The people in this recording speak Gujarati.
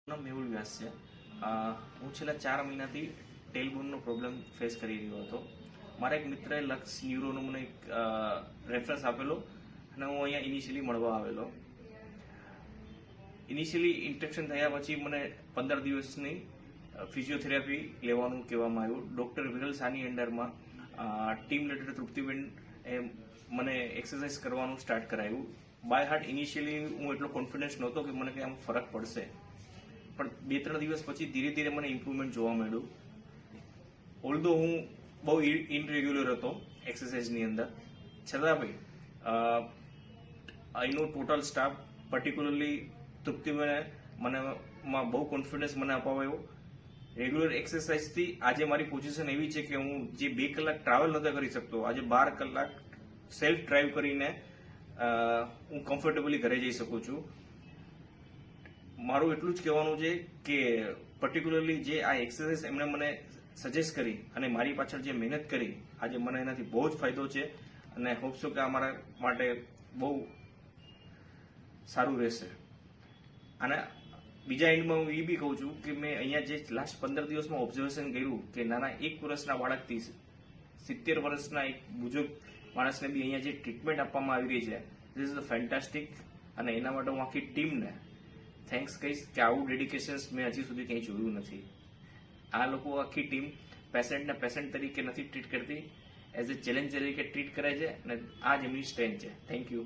નામ મેહુલ વ્યાસ છે. હું છેલ્લા 4 મહિનાથી ટેલબોનનો પ્રોબ્લેમ ફેસ કરી રહ્યો હતો. મારા એક મિત્રએ લક્સ ન્યુરોનો મને એક રેફરન્સ આપેલો અને હું અહીંયા ઇનિશિયલી મળવા આવેલો. ઇનિશિયલી ઇન્સ્ટ્રક્શન થયા પછી મને 15 દિવસની ફિઝિયોથેરાપી લેવાનું કહેવામાં આવ્યું. ડૉક્ટર વિરલ સાની અંડરમાં ટીમ લીડર તૃપ્તિબેન એ મને એક્સરસાઇઝ કરવાનું સ્ટાર્ટ કરાવ્યું. બાય હાર્ટ ઇનિશિયલી હું એટલો કોન્ફિડન્સ નહોતો કે મને કંઈ આમ ફરક પડશે, પણ 2-3 દિવસ પછી ધીરે ધીરે મને ઇમ્પ્રુવમેન્ટ જોવા મળ્યું. ઓલ્ધો હું બહુ ઇનરેગ્યુલર હતો એક્સરસાઇઝની અંદર, છતાં ભાઈ અહીંનો ટોટલ સ્ટાફ પર્ટિક્યુલરલી તૃપ્તિબેને મને બહુ કોન્ફિડન્સ મને અપાવ્યો. રેગ્યુલર એક્સરસાઇઝથી આજે મારી પોઝિશન એવી છે કે હું જે 2 કલાક ટ્રાવેલ નહોતો કરી શકતો, આજે 12 કલાક સેલ્ફ ડ્રાઈવ કરીને હું કમ્ફર્ટેબલી ઘરે જઈ શકું છું. મારું એટલું જ કહેવાનું છે કે પર્ટિક્યુલરલી જે આ એક્સરસાઇઝ એમણે મને સજેસ્ટ કરી અને મારી પાછળ જે મહેનત કરી, આજે મને એનાથી બહુ જ ફાયદો છે અને હોપ છો કે આ મારા માટે બહુ સારું રહેશે. અને બીજા એન્ડમાં હું એ બી કહું છું કે મેં અહીંયા જે લાસ્ટ 15 દિવસમાં ઓબ્ઝર્વેશન કર્યું કે નાના 1 વર્ષના બાળકથી 70 વર્ષના એક બુઝુર્ગ માણસને બી અહીંયા જે ટ્રીટમેન્ટ આપવામાં આવી રહી છે, ધીસ ઇઝ ફેન્ટાસ્ટિક. અને એના માટે હું આખી ટીમને થેન્ક્સ કહીશ કે આવું ડેડિકેશન્સ મેં હજી સુધી કંઈ જોયું નથી. આ લોકો આખી ટીમ પેશન્ટને પેશન્ટ તરીકે નથી ટ્રીટ કરતી, એઝ એ ચેલેન્જ તરીકે ટ્રીટ કરે છે અને આ જ એમની સ્ટ્રેન્થ છે. Thank you.